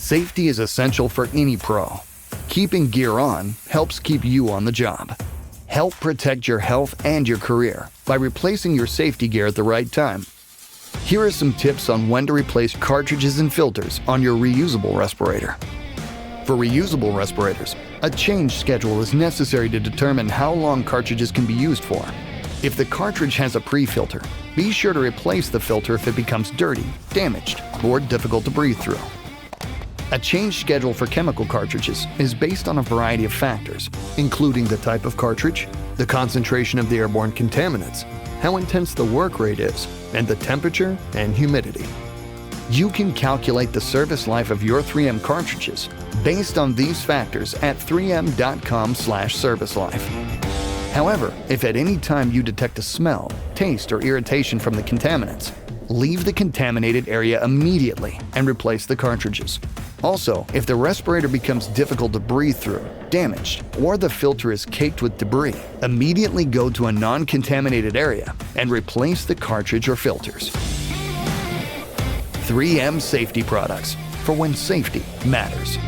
Safety is essential for any pro. Keeping gear on helps keep you on the job. Help protect your health and your career by replacing your safety gear at the right time. Here are some tips on when to replace cartridges and filters on your reusable respirator. For reusable respirators, a change schedule is necessary to determine how long cartridges can be used for. If the cartridge has a pre-filter, be sure to replace the filter if it becomes dirty, damaged, or difficult to breathe through. A change schedule for chemical cartridges is based on a variety of factors, including the type of cartridge, the concentration of the airborne contaminants, how intense the work rate is, and the temperature and humidity. You can calculate the service life of your 3M cartridges based on these factors at 3m.com/servicelife. However, if at any time you detect a smell, taste, or irritation from the contaminants, leave the contaminated area immediately and replace the cartridges. Also, if the respirator becomes difficult to breathe through, damaged, or the filter is caked with debris, immediately go to a non-contaminated area and replace the cartridge or filters. 3M safety products for when safety matters.